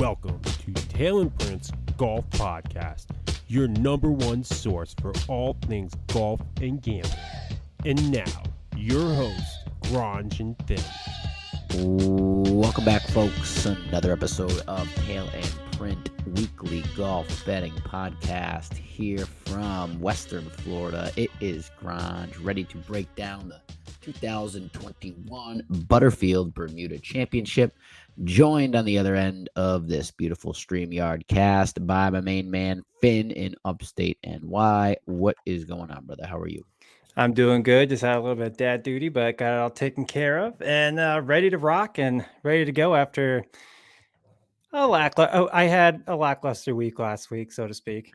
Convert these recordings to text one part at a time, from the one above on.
Welcome to Tail and Prince Golf Podcast, your number one source for all things golf and gambling. And now, your hosts, Granj and Thin. Welcome back, folks. Another episode of Tail and Print Weekly Golf Betting Podcast here from Western Florida. It is Granj, ready to break down the 2021 Butterfield Bermuda Championship, joined on the other end of this beautiful StreamYard cast by my main man, Finn in upstate NY. What is going on, brother? How are you? I'm doing good. Just had a little bit of dad duty, but got it all taken care of and ready to rock and ready to go after I had a lackluster week last week, so to speak.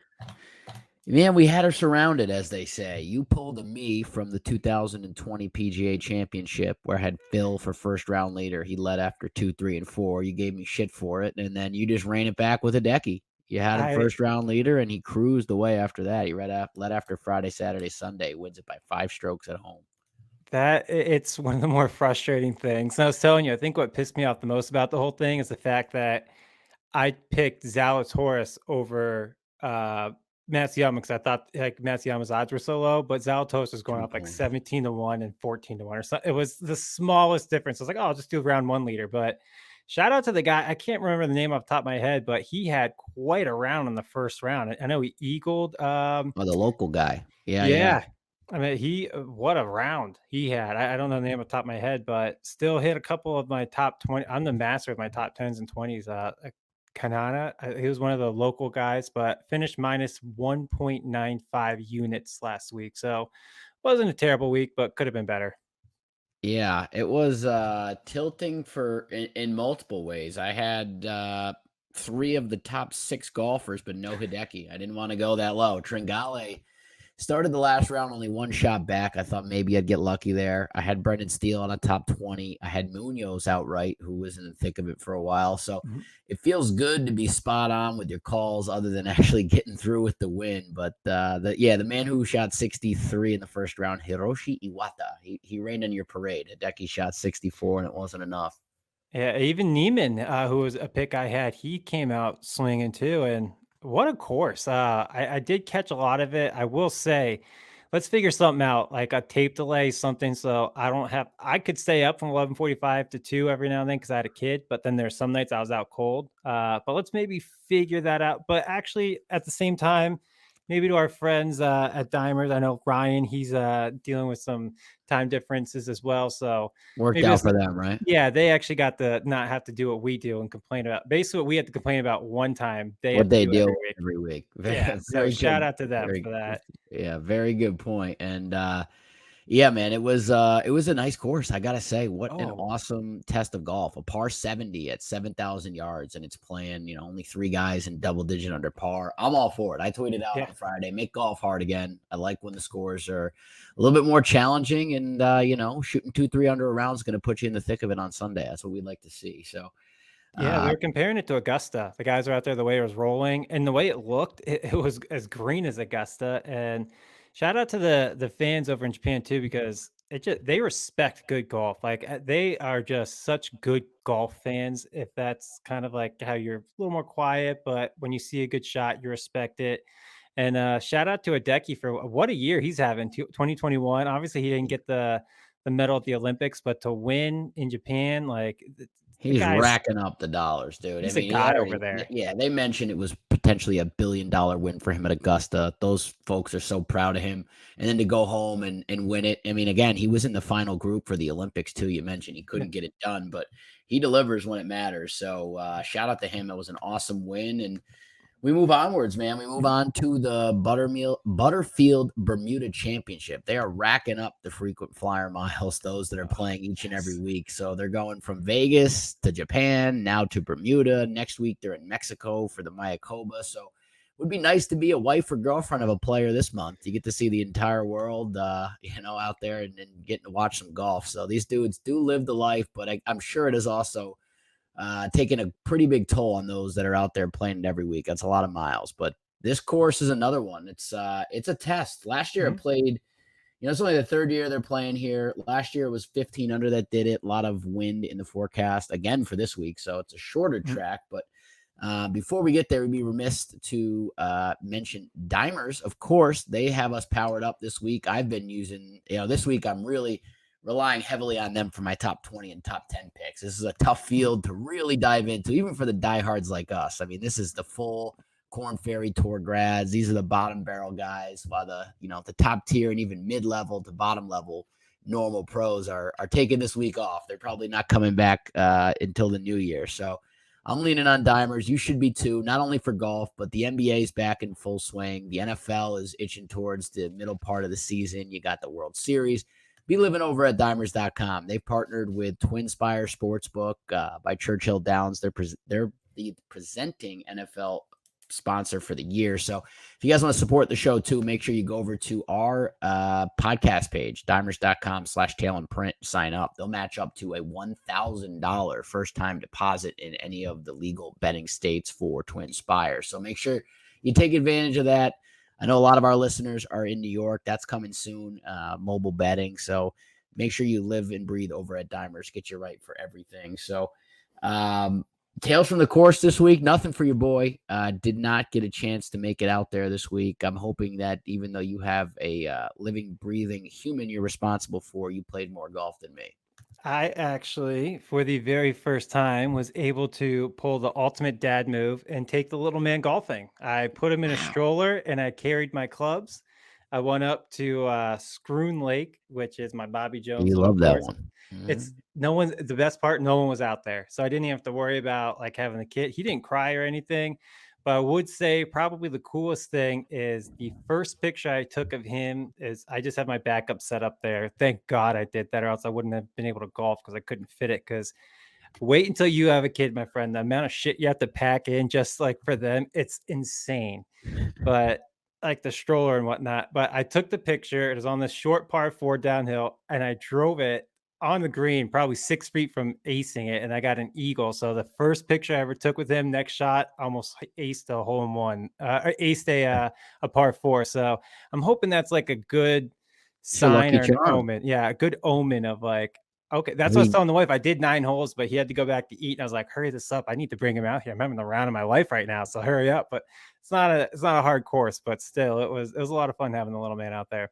Man, we had her surrounded, as they say. You pulled a me from the 2020 PGA Championship where I had Phil for first round leader. He led after 2, 3, and 4. You gave me shit for it, and then you just ran it back with a decky. You had him first round leader, and he cruised away after that. He led after Friday, Saturday, Sunday, wins it by 5 strokes at home. It's one of the more frustrating things. And I was telling you, I think what pissed me off the most about the whole thing is the fact that I picked Zalatoris over Matsuyama because I thought like Matsuyama's odds were so low, but Zalatoris was going up like 17-1 and 14-1 or something. It was the smallest difference. I was like, oh, I'll just do round one leader. But shout out to the guy. I can't remember the name off the top of my head, but he had quite a round in the first round. I know he eagled. The local guy. Yeah. I mean, what a round he had. I don't know the name off the top of my head, but still hit a couple of my top 20. I'm the master of my top 10s and 20s. Kanana, he was one of the local guys, but finished minus 1.95 units last week. So wasn't a terrible week, but could have been better. Yeah, it was tilting in multiple ways. I had 3 of the top 6 golfers, but no Hideki. I didn't want to go that low. Tringale started the last round only 1 shot back. I thought maybe I'd get lucky there. I had Brendan Steele on a top 20. I had Munoz outright, who was in the thick of it for a while. So it feels good to be spot on with your calls other than actually getting through with the win. But the man who shot 63 in the first round, Hiroshi Iwata, he rained on your parade. Hideki shot 64 and it wasn't enough. Yeah, even Neiman, who was a pick I had, he came out swinging too. And what a course. I did catch a lot of it. I will say, let's figure something out, like a tape delay, something. So I could stay up from 11:45 to 2 every now and then because I had a kid, but then there's some nights I was out cold. But let's maybe figure that out. But actually, at the same time, maybe to our friends at Dimers, I know Ryan, he's dealing with some time differences as well. So worked out for them, right? Yeah, they actually got to not have to do what we do and complain about. Basically, what we had to complain about one time. What they do every week. Yeah, so shout out to them for that. Yeah, very good point. And yeah, man, it was a nice course. I gotta say, what an awesome test of golf. A par 70 at 7,000 yards, and it's playing, only 3 guys in double digit under par. I'm all for it. I tweeted out on Friday, make golf hard again. I like when the scores are a little bit more challenging, and shooting 2-3 under a round is going to put you in the thick of it on Sunday. That's what we'd like to see. So. Yeah, we were comparing it to Augusta. The guys were out there, the way it was rolling and the way it looked, it was as green as Augusta. And shout out to the fans over in Japan too, because they respect good golf. Like they are just such good golf fans. If that's kind of like how you're a little more quiet, but when you see a good shot, you respect it. And shout out to Hideki for what a year he's having. 2021. Obviously, he didn't get the medal at the Olympics, but to win in Japan, like. He's racking up the dollars, dude. He's a god over there. Yeah, they mentioned it was potentially $1 billion win for him at Augusta. Those folks are so proud of him. And then to go home and win it. I mean, again, he was in the final group for the Olympics, too. You mentioned he couldn't get it done, but he delivers when it matters. So shout out to him. It was an awesome win. And we move onwards, man. We move on to the Butterfield Bermuda Championship. They are racking up the frequent flyer miles, those that are playing each and every week. So they're going from Vegas to Japan, now to Bermuda. Next week, they're in Mexico for the Mayakoba. So it would be nice to be a wife or girlfriend of a player this month. You get to see the entire world, out there and getting to watch some golf. So these dudes do live the life, but I'm sure it is also taking a pretty big toll on those that are out there playing it every week. That's a lot of miles, but this course is another one. It's a test. Last year it played, it's only the 3rd year they're playing here. Last year it was 15 under that did it. A lot of wind in the forecast again for this week. So it's a shorter track, but Before we get there, we'd be remiss to mention Dimers. Of course, they have us powered up this week. I've been using, this week I'm really relying heavily on them for my top 20 and top 10 picks. This is a tough field to really dive into, even for the diehards like us. I mean, this is the full Corn Ferry Tour grads. These are the bottom barrel guys, while the top tier and even mid-level to bottom level normal pros are taking this week off. They're probably not coming back until the new year. So I'm leaning on Dimers. You should be too, not only for golf, but the NBA is back in full swing. The NFL is itching towards the middle part of the season. You got the World Series. Be living over at dimers.com. They've partnered with TwinSpire Sportsbook by Churchill Downs. They're the presenting NFL sponsor for the year. So if you guys want to support the show too, make sure you go over to our podcast page, dimers.com/tail-and-print, sign up. They'll match up to a $1,000 first time deposit in any of the legal betting states for TwinSpire. So make sure you take advantage of that. I know a lot of our listeners are in New York. That's coming soon, mobile betting. So make sure you live and breathe over at Dimers. Get you right for everything. So Tales from the course this week, nothing for your boy. Did not get a chance to make it out there this week. I'm hoping that even though you have a living, breathing human you're responsible for, you played more golf than me. I actually, for the very first time, was able to pull the ultimate dad move and take the little man golfing. I put him in a stroller and I carried my clubs. I went up to Scroon Lake, which is my Bobby Jones. You love that course. one. It's the best part. No one was out there, so I didn't even have to worry about like having a kid. He didn't cry or anything. But I would say probably the coolest thing is the first picture I took of him is I just had my backup set up there. Thank God I did that, or else I wouldn't have been able to golf because I couldn't fit it. Because wait until you have a kid, my friend. The amount of shit you have to pack in just like for them, it's insane. But like the stroller and whatnot. But I took the picture. It was on this short par 4 downhill, and I drove it on the green, probably 6 feet from acing it, and I got an eagle. So the first picture I ever took with him, next shot, almost aced a hole in one, aced a par 4. So I'm hoping that's like a good sign or an omen. Yeah, a good omen of like, okay, that's what I was telling the wife. I did 9 holes, but he had to go back to eat, and I was like, hurry this up. I need to bring him out here. I'm having the round of my life right now, so hurry up. But it's not a hard course, but still, it was a lot of fun having the little man out there.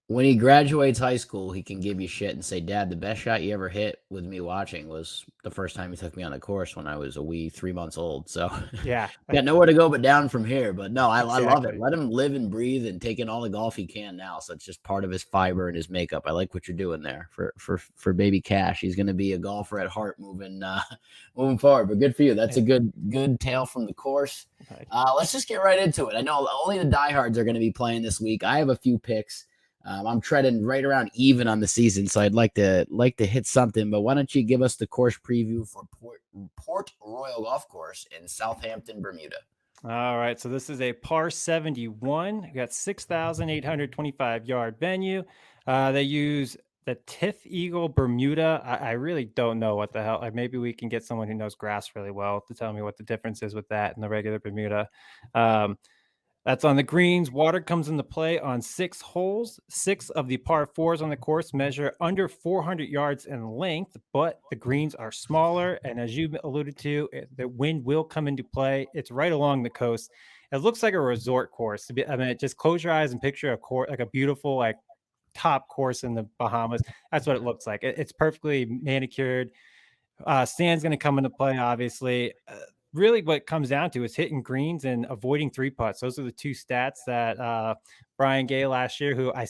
When he graduates high school, he can give you shit and say, Dad, the best shot you ever hit with me watching was the first time he took me on the course when I was a wee 3 months old. So yeah, got nowhere to go but down from here. But no, I love it. Let him live and breathe and take in all the golf he can now. So it's just part of his fiber and his makeup. I like what you're doing there for baby Cash. He's going to be a golfer at heart moving forward. But good for you. That's a good tale from the course. Let's just get right into it. I know only the diehards are going to be playing this week. I have a few picks. I'm treading right around even on the season, so I'd like to hit something. But why don't you give us the course preview for Port Royal Golf Course in Southampton, Bermuda? All right, so this is a par 71. We got 6,825 yard venue. They use the TIFF Eagle Bermuda. I really don't know what the hell. Maybe we can get someone who knows grass really well to tell me what the difference is with that and the regular Bermuda. That's on the greens. Water comes into play on 6 holes. 6 of the par 4s on the course measure under 400 yards in length, but the greens are smaller. And as you alluded to, the wind will come into play. It's right along the coast. It looks like a resort course. Just close your eyes and picture a course, like a beautiful, like top course in the Bahamas. That's what it looks like. It's perfectly manicured. Sand's going to come into play, obviously. Really what it comes down to is hitting greens and avoiding 3 putts. Those are the 2 stats that Brian Gay last year, who I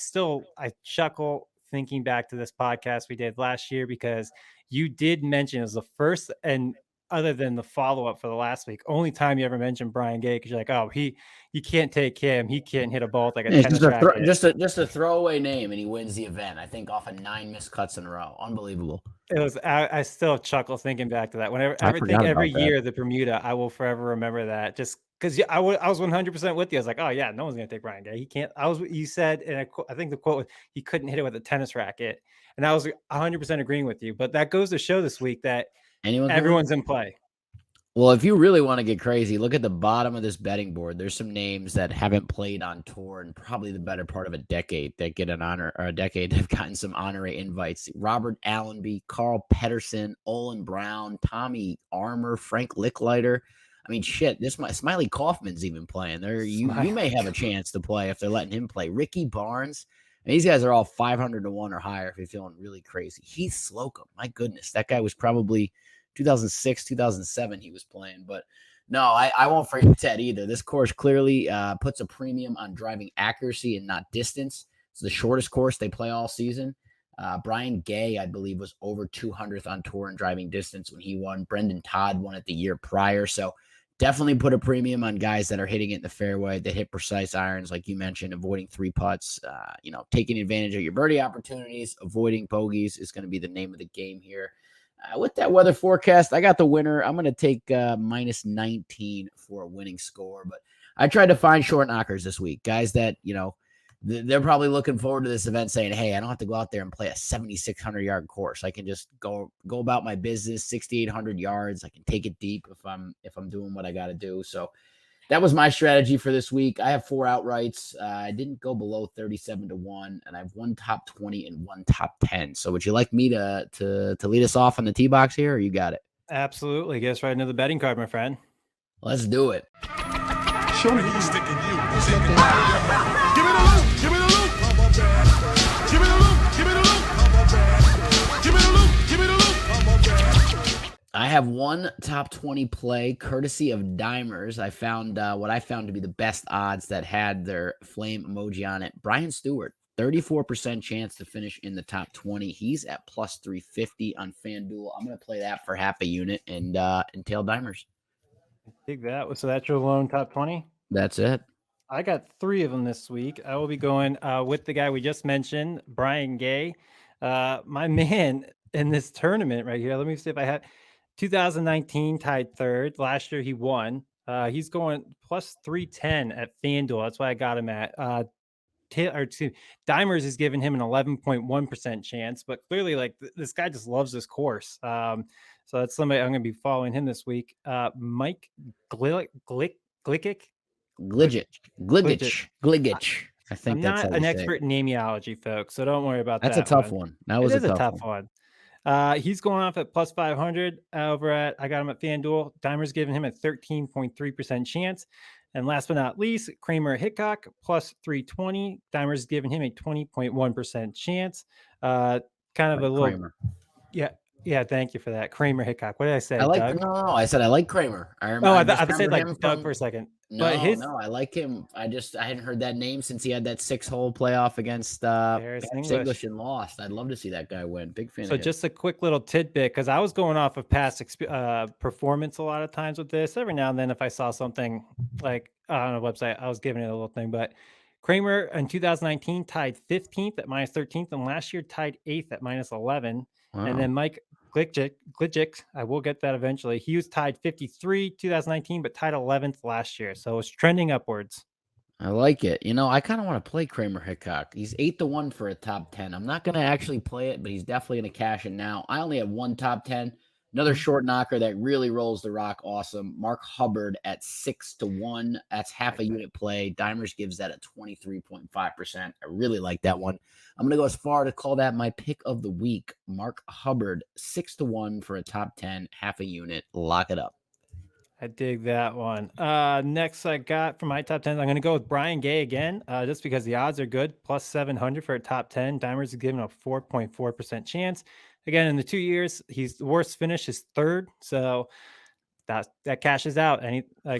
chuckle thinking back to this podcast we did last year, because you did mention as the first, and other than the follow-up for the last week, only time you ever mentioned Brian Gay, because you're like, oh, you can't take him. He can't hit a ball like a tennis racket. Just a throwaway name, and he wins the event, I think, off of 9 missed cuts in a row. Unbelievable. It was. I still chuckle thinking back to that. Whenever I think every year the Bermuda, I will forever remember that. Just because I was 100% with you. I was like, oh yeah, no one's gonna take Brian Gay. He can't. You said, and I think the quote was, he couldn't hit it with a tennis racket, and I was 100% agreeing with you. But that goes to show this week that everyone's in play. Well, if you really want to get crazy, look at the bottom of this betting board. There's some names that haven't played on tour in probably the better part of a decade that get an honor, or a decade have gotten some honorary invites. Robert Allenby, Carl Pedersen, Olin Brown, Tommy Armour, Frank Licklider. I mean, shit, Smiley Kaufman's even playing. You may have a chance to play if they're letting him play. Ricky Barnes. And these guys are all 500 to 1 or higher if you're feeling really crazy. Heath Slocum, my goodness, that guy was probably 2006, 2007 he was playing. But no, I won't forget that either. This course clearly puts a premium on driving accuracy and not distance. It's the shortest course they play all season. Brian Gay, I believe, was over 200th on tour in driving distance when he won. Brendan Todd won it the year prior. So definitely put a premium on guys that are hitting it in the fairway, that hit precise irons, like you mentioned, avoiding 3 putts, taking advantage of your birdie opportunities, avoiding bogeys is going to be the name of the game here. With that weather forecast, I got the winner. I'm going to take minus 19 for a winning score, but I tried to find short knockers this week, guys that, they're probably looking forward to this event saying, hey, I don't have to go out there and play a 7,600-yard course. I can just go about my business, 6,800 yards. I can take it deep if I'm doing what I got to do. So that was my strategy for this week. I have 4 outrights. I didn't go below 37 to 1, and I have 1 top 20 and 1 top 10. So would you like me to lead us off on the tee box here, or you got it? Absolutely. Get us right into the betting card, my friend. Let's do it. Show me who's sticking you. Give me the loop. Give me the loop. Give me the loop. Give me the loop. Give me the loop. Give me the loop. I have 1 top 20 play courtesy of Dimers. I found what I found to be the best odds that had their flame emoji on it. Brian Stewart, 34% chance to finish in the top 20. He's at plus 350 on FanDuel. I'm going to play that for half a unit and tail Dimers. Dig that. So that's your lone top 20? That's it. I got 3 of them this week. I will be going with the guy we just mentioned, Brian Gay. My man in this tournament right here. Let me see if I have 2019 tied 3rd. Last year he won. He's going plus 310 at FanDuel. That's why I got him at. Dimers is giving him an 11.1% chance, but clearly, this guy just loves this course. So that's somebody I'm going to be following him this week. Mike Gligic. I think I'm that's not an expert in nameology, folks, so don't worry about that. That's a tough one. That was a tough one. He's going off at plus 500 I got him at FanDuel. Dimers giving him a 13.3% chance. And last but not least, Kramer Hickok plus 320. Dimers giving him a 20.1% chance. Kind of a little Kramer. Yeah, thank you for that. Kramer Hickok. What did I say? Doug? No, I said I like Kramer. I said Doug for a second. No, I like him. I hadn't heard that name since he had that 6-hole playoff against English and lost. I'd love to see that guy win. Big fan. So just a quick little tidbit, because I was going off of past performance a lot of times with this. Every now and then, if I saw something like on a website, I was giving it a little thing. But Kramer in 2019 tied 15th at minus 13th, and last year tied 8th at minus 11. Wow. And then Mike Gligic, I will get that eventually. He was tied 53 2019, but tied 11th last year. So it's trending upwards. I like it. I kind of want to play Kramer Hickok. He's 8 to 1 for a top 10. I'm not going to actually play it, but he's definitely going to cash in now. I only have 1 top 10. Another short knocker that really rolls the rock. Awesome. Mark Hubbard at 6 to 1. That's half a unit play. Dimers gives that a 23.5%. I really like that one. I'm going to go as far to call that my pick of the week. Mark Hubbard, 6 to 1 for a top 10, half a unit. Lock it up. I dig that one. Next I got for my top 10, I'm going to go with Brian Gay again, just because the odds are good. Plus 700 for a top 10. Dimers is giving a 4.4% chance. Again, in the 2 years, he's the worst finish is 3rd. So that cashes out.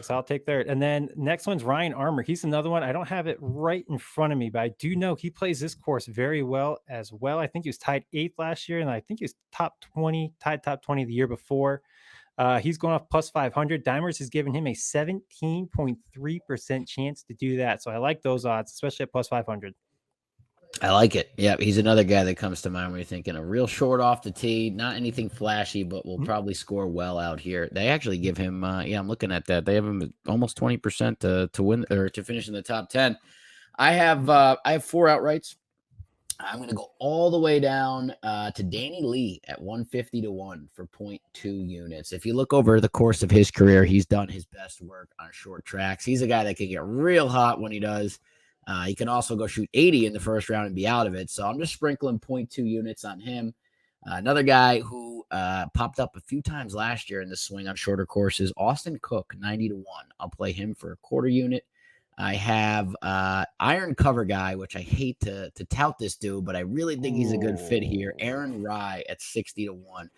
So I'll take 3rd. And then next one's Ryan Armour. He's another one. I don't have it right in front of me, but I do know he plays this course very well as well. I think he was tied 8th last year, and I think he was tied top 20 the year before. He's going off plus 500. Dimers is giving him a 17.3% chance to do that. So I like those odds, especially at plus 500. I like it. Yeah, he's another guy that comes to mind when you're thinking a real short off the tee, not anything flashy, but will probably score well out here. They actually give him, I'm looking at that. They have him almost 20% to win or to finish in the top 10. I have 4 outrights. I'm going to go all the way down to Danny Lee at 150 to 1 for 0.2 units. If you look over the course of his career, he's done his best work on short tracks. He's a guy that can get real hot when he does. He can also go shoot 80 in the first round and be out of it. So I'm just sprinkling 0.2 units on him. Another guy who popped up a few times last year in the swing on shorter courses, Austin Cook, 90-1. I'll play him for a quarter unit. I have Iron Cover Guy, which I hate to tout this dude, but I really think he's a good fit here. Aaron Rye at 60-1.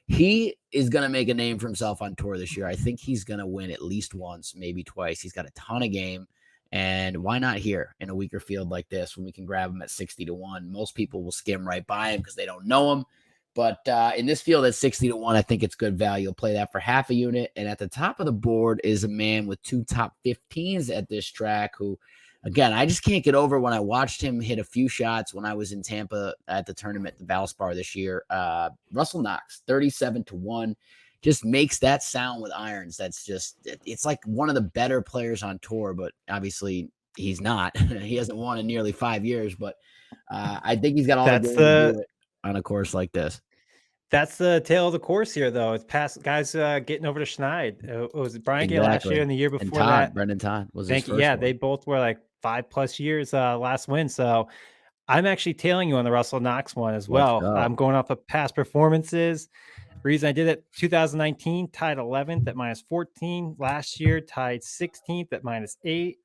He is going to make a name for himself on tour this year. I think he's going to win at least once, maybe twice. He's got a ton of game. And why not here in a weaker field like this when we can grab him at 60-1? Most people will skim right by him because they don't know him. But in this field at 60-1, I think it's good value. You'll play that for half a unit. And at the top of the board is a man with 2 top 15s at this track who, again, I just can't get over when I watched him hit a few shots when I was in Tampa at the tournament, the Valspar this year. Russell Knox, 37-1, just makes that sound with irons. That's just, it's like one of the better players on tour, but obviously he's not. He hasn't won in nearly 5 years, but I think he's got all the game to do it on a course like this. That's the tail of the course here, though. It's past guys getting over to Schneid. It was Brian Gay last year and the year before that. Brendan Todd was his first Yeah, one. they both were like 5+ years last win. So I'm actually tailing you on the Russell Knox one as well. I'm going off of past performances. Reason I did it, 2019 tied 11th at -14. Last year tied 16th at -8.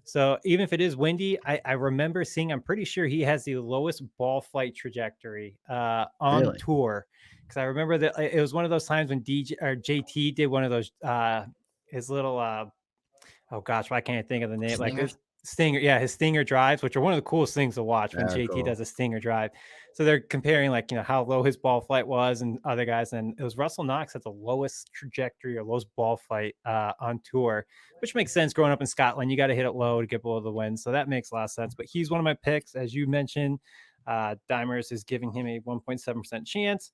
So even if it is windy, I remember seeing, I'm pretty sure he has the lowest ball flight trajectory on tour. Because I remember that it was one of those times when JT did one of those, his little, oh gosh, why can't I think of the name? Like his stinger, his stinger drives, which are one of the coolest things to watch when JT does a stinger drive. So they're comparing like, how low his ball flight was and other guys. And it was Russell Knox at the lowest trajectory or lowest ball flight on tour, which makes sense. Growing up in Scotland, you got to hit it low to get below the wind. So that makes a lot of sense. But he's one of my picks, as you mentioned. Dimers is giving him a 1.7% chance.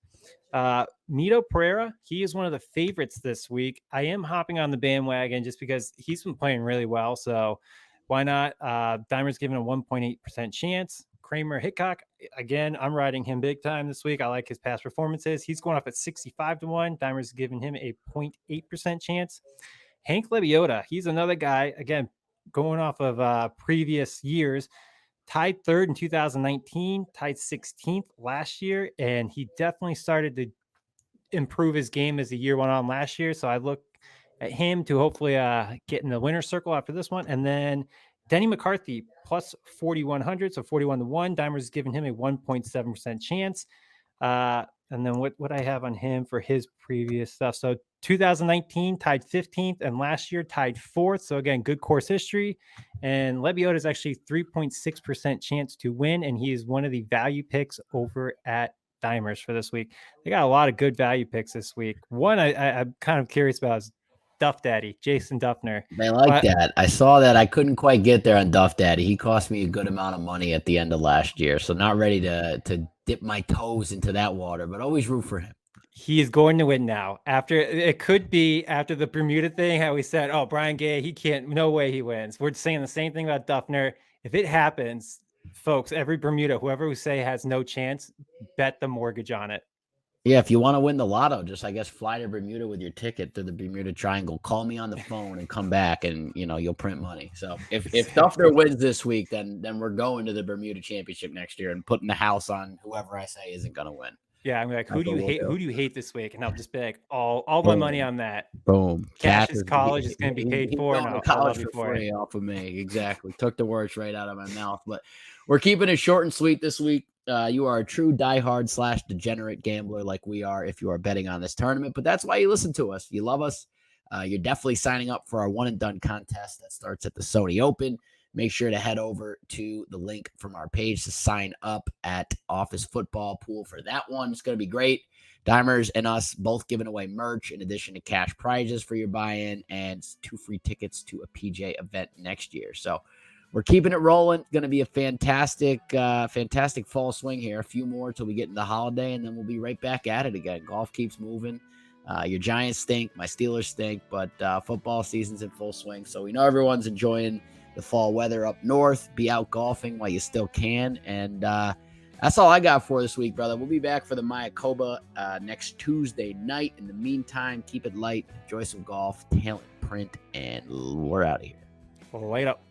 Mito Pereira, he is one of the favorites this week. I am hopping on the bandwagon just because he's been playing really well. So why not? Dimers giving a 1.8% chance. Kramer Hickok, again, I'm riding him big time this week. I like his past performances. He's going off at 65-1. Dimers is giving him a 0.8% chance. Hank Lebioda, he's another guy, again, going off of previous years. Tied 3rd in 2019, tied 16th last year, and he definitely started to improve his game as the year went on last year. So I look at him to hopefully get in the winner's circle after this one. And then Denny McCarthy plus 4,100, so 41-1. Dimers is giving him a 1.7% chance. And then what I have on him for his previous stuff. So 2019 tied 15th and last year tied 4th. So again, good course history. And Lebioda is actually 3.6% chance to win. And he is one of the value picks over at Dimers for this week. They got a lot of good value picks this week. One I'm kind of curious about is Duff Daddy, Jason Duffner. They like that. I saw that. I couldn't quite get there on Duff Daddy. He cost me a good amount of money at the end of last year. So not ready to dip my toes into that water, but always root for him. He is going to win now. It could be after the Bermuda thing, how we said, oh, Brian Gay, he can't, no way he wins. We're saying the same thing about Duffner. If it happens, folks, every Bermuda, whoever we say has no chance, bet the mortgage on it. Yeah, if you want to win the lotto, just, I guess, fly to Bermuda with your ticket to the Bermuda Triangle. Call me on the phone and come back, and, you'll print money. So if Duffner wins this week, then we're going to the Bermuda Championship next year and putting the house on whoever I say isn't going to win. Yeah, I'm like, who do you hate? Who do you hate this week? And I'll just be like, all my money on that. Boom. Cash's college is going to be paid for. And college for free off of me. Exactly. Took the words right out of my mouth. But we're keeping it short and sweet this week. You are a true diehard / degenerate gambler like we are if you are betting on this tournament. But that's why you listen to us. You love us. You're definitely signing up for our one and done contest that starts at the Sony Open. Make sure to head over to the link from our page to sign up at Office Football Pool for that one. It's going to be great. Dimers and us both giving away merch in addition to cash prizes for your buy-in and 2 free tickets to a PJ event next year. So we're keeping it rolling. It's going to be a fantastic fall swing here. A few more till we get into the holiday, and then we'll be right back at it again. Golf keeps moving. Your Giants stink. My Steelers stink. But football season's in full swing. So we know everyone's enjoying the fall weather up north. Be out golfing while you still can. And that's all I got for this week, brother. We'll be back for the Mayakoba next Tuesday night. In the meantime, keep it light. Enjoy some golf, talent print, and we're out of here. Wait up.